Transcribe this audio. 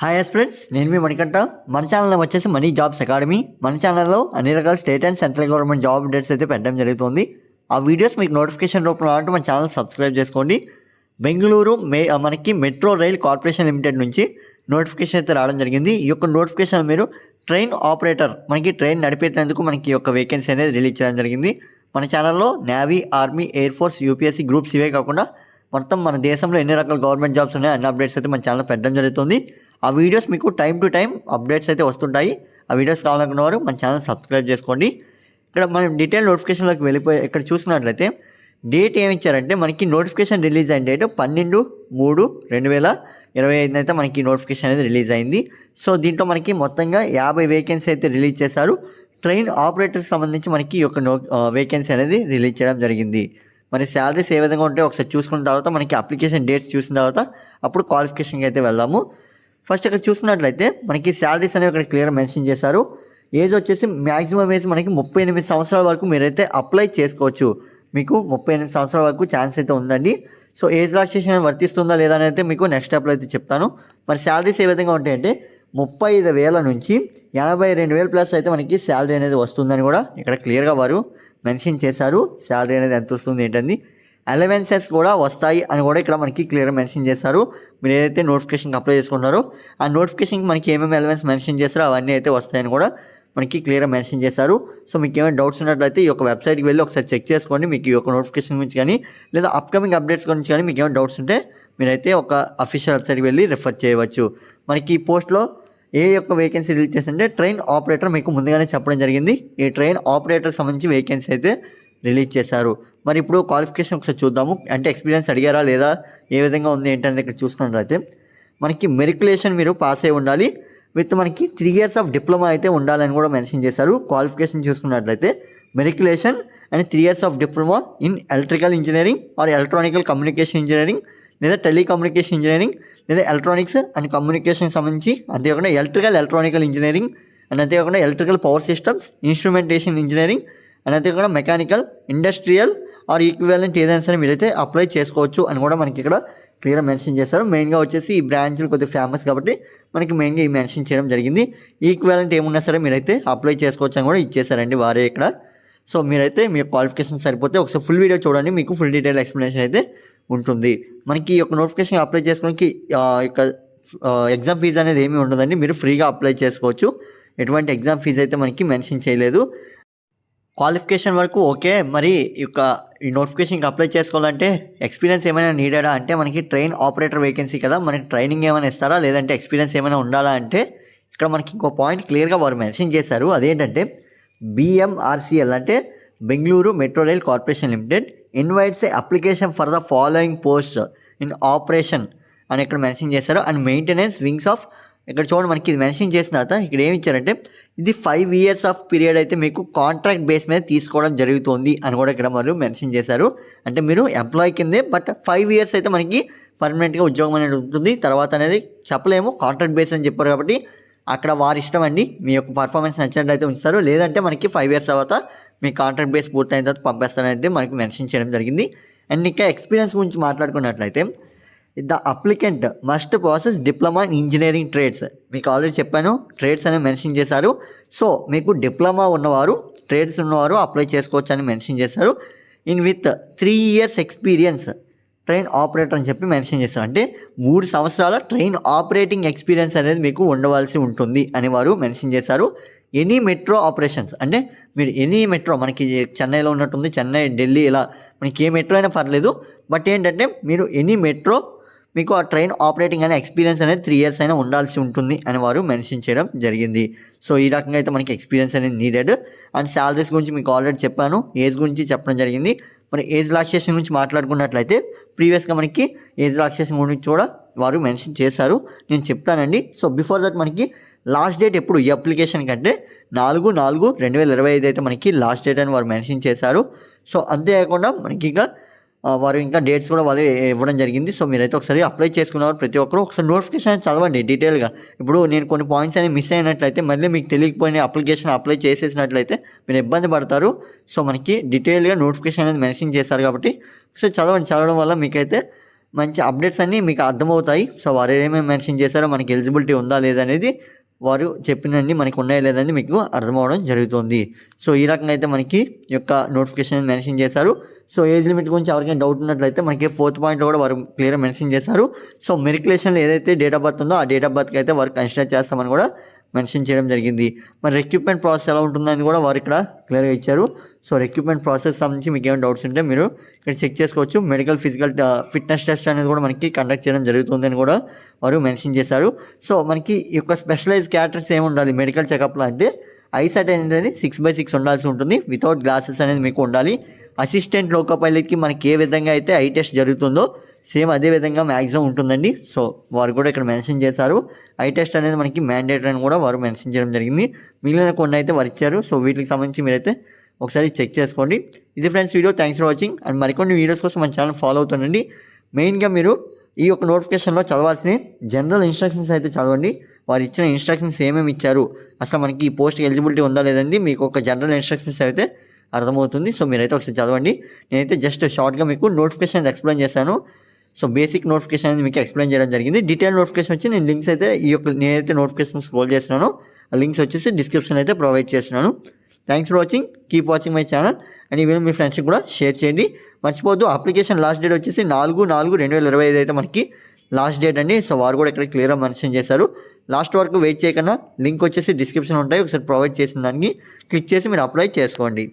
Hi friends, నేను మీ మణికంఠ. మన channel వచ్చేసి మనీ జాబ్స్ అకాడమీ. మన ఛానల్లో అన్ని రకాల state and central government job updates అయితే పెట్టడం జరుగుతుంది. ఆ వీడియోస్ మీకు నోటిఫికేషన్ రూపంలో రావాలంటే మన ఛానల్ సబ్స్క్రైబ్ చేసుకోండి. బెంగళూరు మనకి మెట్రో రైల్ కార్పొరేషన్ లిమిటెడ్ నుంచి నోటిఫికేషన్ అయితే రావడం జరిగింది. ఈ యొక్క నోటిఫికేషన్ మీరు ట్రైన్ ఆపరేటర్, మనకి ట్రైన్ నడిపేటందుకు మనకి ఈ యొక్క వేకెన్సీ అనేది రిలీజ్ చేయడం జరిగింది. మన ఛానల్లో navy, army, air force, UPSC groups ఇవే కాకుండా మొత్తం మన దేశంలో ఎన్ని రకాల గవర్నమెంట్ జాబ్స్ ఉన్నాయో అన్ని అప్డేట్స్ అయితే మన ఛానల్ పెట్టడం జరుగుతుంది. ఆ వీడియోస్ మీకు టైం టు టైం అప్డేట్స్ అయితే వస్తుంటాయి. ఆ వీడియోస్ కావాలనుకున్న వారు మన ఛానల్ సబ్స్క్రైబ్ చేసుకోండి. ఇక్కడ మనం డీటెయిల్ నోటిఫికేషన్లోకి వెళ్ళిపోయి ఇక్కడ చూసినట్లయితే డేట్ ఏమి ఇచ్చారంటే మనకి నోటిఫికేషన్ రిలీజ్ అయిన డేట్ 12/3/2025 అయితే మనకి నోటిఫికేషన్ అనేది రిలీజ్ అయింది. సో దీంట్లో మనకి మొత్తంగా 50 వేకెన్సీ అయితే రిలీజ్ చేశారు. ట్రైన్ ఆపరేటర్కి సంబంధించి మనకి ఈ యొక్క వేకెన్సీ అనేది రిలీజ్ చేయడం జరిగింది. మరి శాలరీస్ ఏ విధంగా ఉంటే ఒకసారి చూసుకున్న తర్వాత మనకి అప్లికేషన్ డేట్స్ చూసిన తర్వాత అప్పుడు క్వాలిఫికేషన్కి అయితే వెళ్దాము. ఫస్ట్ ఇక్కడ చూసుకున్నట్లయితే మనకి శాలరీస్ అనేవి ఇక్కడ క్లియర్ మెన్షన్ చేశారు. ఏజ్ వచ్చేసి మ్యాక్సిమం ఏజ్ మనకి 38 సంవత్సరాల వరకు మీరైతే అప్లై చేసుకోవచ్చు. మీకు 38 సంవత్సరాల వరకు ఛాన్స్ అయితే ఉందండి. సో ఏజ్ రిలాక్సేషన్ వర్తిస్తుందా లేదా అని అయితే మీకు నెక్స్ట్ స్టెప్లో అయితే చెప్తాను. మరి శాలరీస్ ఏ విధంగా ఉంటాయంటే 35,000 నుంచి 82,000 ప్లస్ అయితే మనకి శాలరీ అనేది వస్తుందని కూడా ఇక్కడ క్లియర్గా వారు మెన్షన్ చేశారు. శాలరీ అనేది ఎంత వస్తుంది ఏంటంది, అలవెన్సెస్ కూడా వస్తాయి అని కూడా ఇక్కడ మనకి క్లియర్గా మెన్షన్ చేశారు. మీరు ఏదైతే నోటిఫికేషన్కి అప్లై చేసుకుంటారో ఆ నోటిఫికేషన్కి మనకి ఏమేమి అలవెన్స్ మెన్షన్ చేస్తారో అవన్నీ అయితే వస్తాయని కూడా మనకి క్లియర్గా మెన్షన్ చేశారు. సో మీకు ఏమైనా డౌట్స్ ఉన్నట్లయితే ఈ యొక్క వెబ్సైట్కి వెళ్ళి ఒకసారి చెక్ చేసుకోండి. మీకు ఈ యొక్క నోటిఫికేషన్ గురించి కానీ లేదా అప్కమింగ్ అప్డేట్స్ గురించి కానీ మీకు ఏమైనా డౌట్స్ ఉంటే మీరైతే ఒక అఫీషియల్ వెబ్సైట్కి వెళ్ళి రిఫర్ చేయవచ్చు. మనకి ఈ పోస్ట్లో ఏ యొక్క వేకెన్సీ రిలీజ్ చేస్తుంటే ట్రైన్ ఆపరేటర్ మీకు ముందుగానే చెప్పడం జరిగింది. ఈ ట్రైన్ ఆపరేటర్కి సంబంధించి వేకెన్సీ అయితే రిలీజ్ చేశారు. మరి ఇప్పుడు క్వాలిఫికేషన్ ఒకసారి చూద్దాము. అంటే ఎక్స్పీరియన్స్ అడిగారా లేదా, ఏ విధంగా ఉంది ఏంటనేది ఇక్కడ చూసుకున్నట్లయితే మనకి మెరికులేషన్ మీరు పాస్ అయి ఉండాలి. విత్ మనకి 3 years ఆఫ్ డిప్లొమా అయితే ఉండాలని కూడా మెన్షన్ చేశారు. క్వాలిఫికేషన్ చూసుకున్నట్లయితే matriculation and 3 years of diploma in electrical engineering or electronical communication engineering లేదా టెలికమ్యూనికేషన్ ఇంజనీరింగ్ లేదా ఎలక్ట్రానిక్స్ అండ్ కమ్యూనికేషన్ సంబంధించి, అంతేకాకుండా ఎలక్ట్రికల్ ఇంజనీరింగ్ అండ్ అంతేకాకుండా electrical power systems, instrumentation engineering and అంతేకాకుండా మెకానికల్, ఇండస్ట్రియల్ ఆర్ ఈక్వివలెంట్ ఏదైనా సరే మీరైతే అప్లై చేసుకోవచ్చు అని కూడా మనకి ఇక్కడ క్లియర్గా మెన్షన్ చేశారు. మెయిన్గా వచ్చేసి ఈ బ్రాంచ్లు కొద్దిగా ఫేమస్ కాబట్టి మనకి మెయిన్గా ఈ మెన్షన్ చేయడం జరిగింది. ఈక్వివలెంట్ ఏమున్నా సరే మీరైతే అప్లై చేసుకోవచ్చు అని కూడా ఇచ్చేసారండి వారే ఇక్కడ. సో మీరైతే మీ క్వాలిఫికేషన్ సరిపోతే ఒకసారి ఫుల్ వీడియో చూడండి, మీకు ఫుల్ డీటెయిల్ ఎక్స్ప్లెనేషన్ అయితే ఉంటుంది. మనకి ఈ యొక్క నోటిఫికేషన్ అప్లై చేసుకోవడానికి యొక్క ఎగ్జామ్ ఫీజు అనేది ఏమీ ఉండదండి. మీరు ఫ్రీగా అప్లై చేసుకోవచ్చు. ఎటువంటి ఎగ్జామ్ ఫీజు అయితే మనకి మెన్షన్ చేయలేదు. క్వాలిఫికేషన్ వరకు ఓకే. మరి ఈ నోటిఫికేషన్కి అప్లై చేసుకోవాలంటే ఎక్స్పీరియన్స్ ఏమైనా నీడెడా అంటే మనకి ట్రైన్ ఆపరేటర్ వేకెన్సీ కదా, మనకి ట్రైనింగ్ ఏమైనా ఇస్తారా లేదంటే ఎక్స్పీరియన్స్ ఏమైనా ఉండాలా అంటే ఇక్కడ మనకి ఇంకో పాయింట్ క్లియర్గా వారు మెన్షన్ చేశారు. అదేంటంటే BMRCL అంటే Bengaluru metro rail corporation limited invites application for the following post in operation అని ఇక్కడ మెన్షన్ చేశారు. అండ్ మెయింటెనెన్స్ వింగ్స్ ఆఫ్, ఇక్కడ చూడండి మనకి ఇది మెన్షన్ చేసిన తర్వాత ఇక్కడ ఏమి ఇచ్చారంటే ఇది 5 years ఆఫ్ పీరియడ్ అయితే మీకు కాంట్రాక్ట్ బేస్ మీద తీసుకోవడం జరుగుతుంది అని కూడా ఇక్కడ వాళ్ళు మెన్షన్ చేశారు. అంటే మీరు ఎంప్లాయీ కిందే, బట్ 5 years అయితే మనకి పర్మనెంట్గా ఉద్యోగం అనేది ఉంటుంది. తర్వాత అనేది చెప్పలేము, కాంట్రాక్ట్ బేస్ అని చెప్పారు కాబట్టి అక్కడ వారి ఇష్టం అండి. మీ యొక్క పర్ఫార్మెన్స్ నచ్చినట్లయితే ఉంచుతారు, లేదంటే మనకి 5 years తర్వాత మీ కాంట్రాక్ట్ బేస్ పూర్తయిన తర్వాత పంపేస్తారనేది మనకి మెన్షన్ చేయడం జరిగింది. అండ్ ఇంకా ఎక్స్పీరియన్స్ గురించి మాట్లాడుకున్నట్లయితే the applicant must process diploma in engineering trades, మీకు ఆల్రెడీ చెప్పాను ట్రేడ్స్ అనేవి మెన్షన్ చేశారు. సో మీకు డిప్లొమా ఉన్నవారు, ట్రేడ్స్ ఉన్నవారు అప్లై చేసుకోవచ్చు అని మెన్షన్ చేశారు. In with 3 years experience train operator అని చెప్పి మెన్షన్ చేస్తారు. అంటే 3 సంవత్సరాల ట్రైన్ ఆపరేటింగ్ ఎక్స్పీరియన్స్ అనేది మీకు ఉండవలసి ఉంటుంది అని వారు మెన్షన్ చేశారు. ఎనీ మెట్రో ఆపరేషన్స్ అంటే మీరు ఎనీ మెట్రో, మనకి చెన్నైలో ఉన్నట్టుంది, చెన్నై, ఢిల్లీ, ఇలా మనకి ఏ మెట్రో అయినా పర్లేదు. బట్ ఏంటంటే మీరు ఎనీ మెట్రో మీకు ఆ ట్రైన్ ఆపరేటింగ్ అనే ఎక్స్పీరియన్స్ అనేది 3 years అయినా ఉండాల్సి ఉంటుంది అని వారు మెన్షన్ చేయడం జరిగింది. సో ఈ రకంగా అయితే మనకి ఎక్స్పీరియన్స్ అనేది నీడెడ్. అండ్ శాలరీస్ గురించి మీకు ఆల్రెడీ చెప్పాను, ఏజ్ గురించి చెప్పడం జరిగింది. మరి ఏజ్ రిలాక్సేషన్ గురించి మాట్లాడుకున్నట్లయితే ప్రీవియస్గా మనకి ఏజ్ రిలాక్సేషన్ గురించి కూడా వారు మెన్షన్ చేశారు, నేను చెప్తానండి. సో బిఫోర్ దట్ మనకి లాస్ట్ డేట్ ఎప్పుడు ఈ అప్లికేషన్ కంటే 4/4/2025 అయితే మనకి లాస్ట్ డేట్ అని వారు మెన్షన్ చేశారు. సో అంతేకాకుండా మనకి వారు ఇంకా డేట్స్ కూడా వాళ్ళు ఇవ్వడం జరిగింది. సో మీరైతే ఒకసారి అప్లై చేసుకున్నవారు ప్రతి ఒక్కరు ఒకసారి నోటిఫికేషన్ చదవండి డీటెయిల్గా. ఇప్పుడు నేను కొన్ని పాయింట్స్ అనేవి మిస్ అయినట్లయితే మళ్ళీ మీకు తెలియకపోయిన అప్లికేషన్ అప్లై చేసేసినట్లయితే మీరు ఇబ్బంది పడతారు. సో మనకి డీటెయిల్గా నోటిఫికేషన్ అనేది మెన్షన్ చేశారు కాబట్టి ఒకసారి చదవండి. చదవడం వల్ల మీకైతే మంచి అప్డేట్స్ అన్నీ మీకు అర్థమవుతాయి. సో వారు ఏమేమి మెన్షన్ చేశారో మనకి ఎలిజిబిలిటీ ఉందా లేదా అనేది వారు చెప్పినన్ని మనకు ఉన్నాయా లేదని మీకు అర్థమవడం జరుగుతుంది. సో ఈ రకంగా అయితే మనకి ఈ యొక్క నోటిఫికేషన్ మెన్షన్ చేశారు. సో ఏజ్ లిమిట్ గురించి ఎవరికైనా డౌట్ ఉన్నట్లయితే మనకి 4th పాయింట్లో కూడా వారు క్లియర్గా మెన్షన్ చేశారు. సో మెరికులేషన్లో ఏదైతే డేట్ ఆఫ్ బర్త్ ఉందో ఆ డేట్ ఆఫ్ బర్త్కి అయితే వారు కన్సిడర్ చేస్తామని కూడా మెన్షన్ చేయడం జరిగింది. మరి రిక్రూట్మెంట్ ప్రాసెస్ ఎలా ఉంటుందని కూడా వారు ఇక్కడ క్లియర్గా ఇచ్చారు. సో రిక్రూట్మెంట్ ప్రాసెస్ సంబంధించి మీకు ఏమైనా డౌట్స్ ఉంటే మీరు ఇక్కడ చెక్ చేసుకోవచ్చు. మెడికల్ ఫిజికల్ ఫిట్నెస్ టెస్ట్ అనేది కూడా మనకి కండక్ట్ చేయడం జరుగుతుందని కూడా వారు మెన్షన్ చేశారు. సో మనకి ఈ యొక్క స్పెషలైజ్ క్యారెక్టర్స్ ఏమి ఉండాలి మెడికల్ చెకప్లో అంటే ఐసైట్ అనేది 6/6 ఉండాల్సి ఉంటుంది. వితౌట్ గ్లాసెస్ అనేది మీకు ఉండాలి. అసిస్టెంట్ లోకో పైలట్కి మనకి ఏ విధంగా అయితే ఐ టెస్ట్ జరుగుతుందో సేమ్ అదే విధంగా మ్యాక్సిమం ఉంటుందండి. సో వారు కూడా ఇక్కడ మెన్షన్ చేశారు. ఐ టెస్ట్ అనేది మనకి మ్యాండేటరీ అని కూడా వారు మెన్షన్ చేయడం జరిగింది. మిగిలిన కొన్ని అయితే వారు ఇచ్చారు. సో వీటికి సంబంధించి మీరైతే ఒకసారి చెక్ చేసుకోండి. ఇది friends video. Thanks for watching. And మరికొన్ని వీడియోస్ కోసం మన ఛానల్ ఫాలో అవుతుండండి. మెయిన్గా మీరు ఈ యొక్క నోటిఫికేషన్లో చదవాల్సిన జనరల్ ఇన్స్ట్రక్షన్స్ అయితే చదవండి. వారు ఇచ్చిన ఇన్స్ట్రక్షన్స్ ఏమేమి ఇచ్చారు, అసలు మనకి ఈ పోస్ట్కి ఎలిజిబిలిటీ ఉందా లేదండి మీకు ఒక జనరల్ ఇన్స్ట్రక్షన్స్ అయితే అర్థమవుతుంది. సో మీరైతే ఒకసారి చదవండి. నేనైతే జస్ట్ షార్ట్గా మీకు నోటిఫికేషన్ ఎక్స్ప్లెయిన్ చేశాను. సో బేసిక్ నోటిఫికేషన్ అనేది మీకు ఎక్స్ప్లెయిన్ చేయడం జరిగింది. డీటెయిల్ నోటిఫికేషన్ వచ్చి నేను లింక్స్ అయితే ఈ యొక్క నేనైతే నోటిఫికేషన్ స్క్రోల్ చేస్తున్నాను ఆ లింక్స్ వచ్చేసి డిస్క్రిప్షన్ అయితే ప్రొవైడ్ చేస్తున్నాను. Thanks for watching. Keep watching my channel. And ఈ వీడియో మీ ఫ్రెండ్స్కి కూడా షేర్ చేయండి. మర్చిపోవద్దు అప్లికేషన్ లాస్ట్ డేట్ వచ్చేసి 4/4/2025 అయితే మనకి లాస్ట్ డేట్ అండి. సో వారు కూడా ఇక్కడ క్లియర్గా మెన్షన్ చేశారు. లాస్ట్ వరకు వెయిట్ చేయకుండా లింక్ వచ్చేసి డిస్క్రిప్షన్ ఉంటాయి. ఒకసారి ప్రొవైడ్ చేసిన దానికి క్లిక్ చేసి మీరు అప్లై చేసుకోండి.